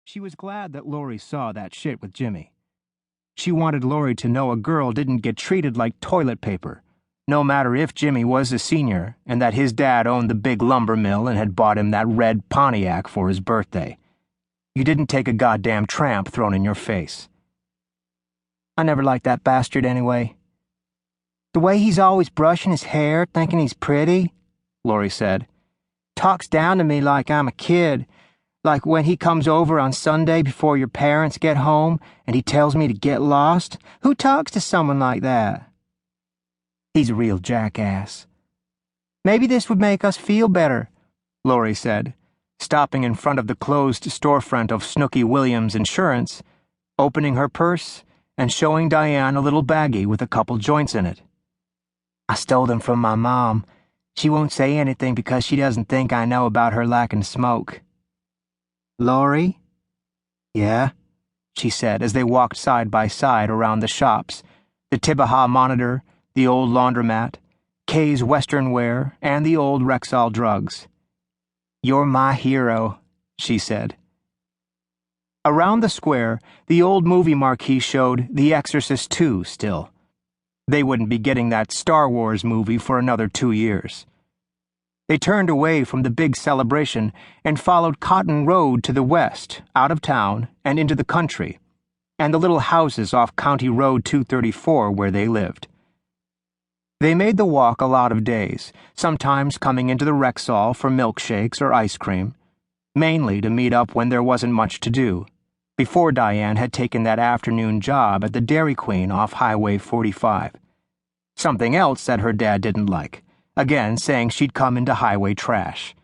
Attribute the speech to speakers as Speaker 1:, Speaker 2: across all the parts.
Speaker 1: She was glad that Lori saw that shit with Jimmy. She wanted Lori to know a girl didn't get treated like toilet paper, no matter if Jimmy was a senior and that his dad owned the big lumber mill and had bought him that red Pontiac for his birthday. You didn't take a goddamn tramp thrown in your face. I never liked that bastard anyway. The way he's always brushing his hair, thinking he's pretty, Lori said. Talks down to me like I'm a kid, like when he comes over on Sunday before your parents get home and he tells me to get lost. Who talks to someone like that? He's a real jackass. Maybe this would make us feel better, Lori said, stopping in front of the closed storefront of Snooky Williams Insurance, opening her purse and showing Diane a little baggie with a couple joints in it. I stole them from my mom. She won't say anything because she doesn't think I know about her lacking smoke. Lori? Yeah, she said as they walked side by side around the shops, the Tibaha Monitor, the old laundromat, Kay's Western Wear, and the old Rexall Drugs. You're my hero, she said. Around the square, the old movie marquee showed The Exorcist 2 still. They wouldn't be getting that Star Wars movie for another 2 years. They turned away from the big celebration and followed Cotton Road to the west, out of town, and into the country, and the little houses off County Road 234 where they lived. They made the walk a lot of days, sometimes coming into the Rexall for milkshakes or ice cream, mainly to meet up when there wasn't much to do, before Diane had taken that afternoon job at the Dairy Queen off Highway 45. Something else that her dad didn't like, again saying she'd come into highway trash.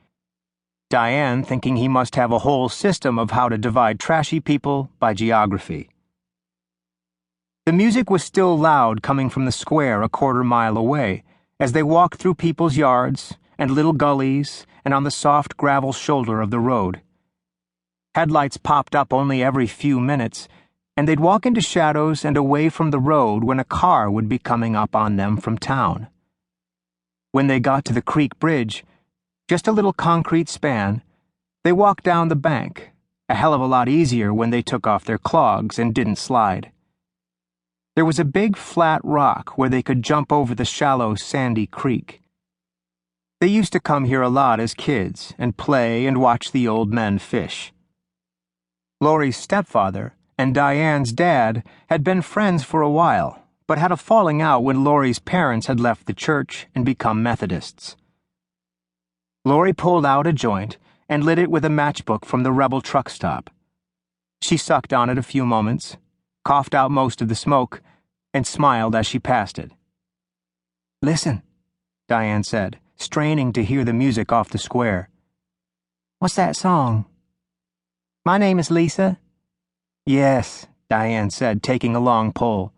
Speaker 1: Diane thinking he must have a whole system of how to divide trashy people by geography. The music was still loud coming from the square a quarter-mile away as they walked through people's yards and little gullies and on the soft gravel shoulder of the road. Headlights popped up only every few minutes, and they'd walk into shadows and away from the road when a car would be coming up on them from town. When they got to the creek bridge, just a little concrete span, they walked down the bank, a hell of a lot easier when they took off their clogs and didn't slide. There was a big flat rock where they could jump over the shallow, sandy creek. They used to come here a lot as kids and play and watch the old men fish. Lori's stepfather and Diane's dad had been friends for a while, but had a falling out when Lori's parents had left the church and become Methodists. Lori pulled out a joint and lit it with a matchbook from the Rebel truck stop. She sucked on it a few moments, coughed out most of the smoke, and smiled as she passed it. Listen, Diane said, straining to hear the music off the square. What's that song? My name is Lisa. Yes, Diane said, taking a long pull.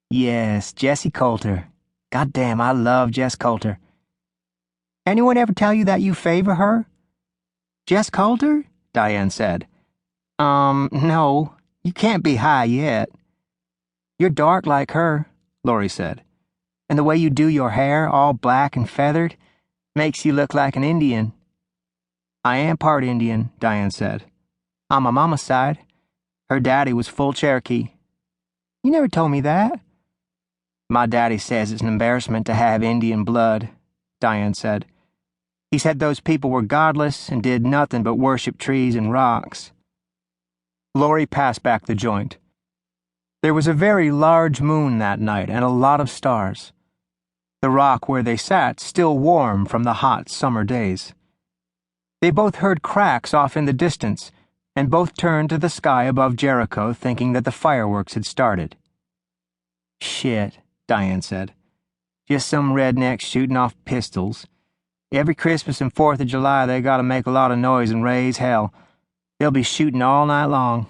Speaker 1: Yes, Jessie Coulter. Goddamn, I love Jess Coulter. Anyone ever tell you that you favor her? Jess Coulter? Diane said. No, you can't be high yet. You're dark like her, Lori said. And the way you do your hair, all black and feathered, makes you look like an Indian. I am part Indian, Diane said. On my mama's side. Her daddy was full Cherokee. You never told me that. My daddy says it's an embarrassment to have Indian blood, Diane said. He said those people were godless and did nothing but worship trees and rocks. Lori passed back the joint. There was a very large moon that night and a lot of stars. The rock where they sat still warm from the hot summer days. They both heard cracks off in the distance, and both turned to the sky above Jericho thinking that the fireworks had started. Shit, Diane said. Just some rednecks shooting off pistols. Every Christmas and 4th of July they gotta make a lot of noise and raise hell. They'll be shooting all night long.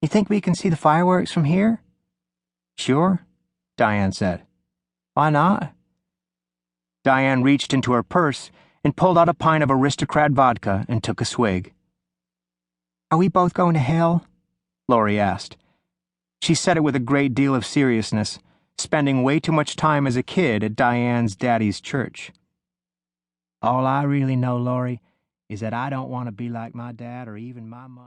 Speaker 1: You think we can see the fireworks from here? Sure, Diane said. Why not? Diane reached into her purse and pulled out a pint of Aristocrat vodka and took a swig. Are we both going to hell? Lori asked. She said it with a great deal of seriousness, spending way too much time as a kid at Diane's daddy's church. All I really know, Lori, is that I don't want to be like my dad or even my mother.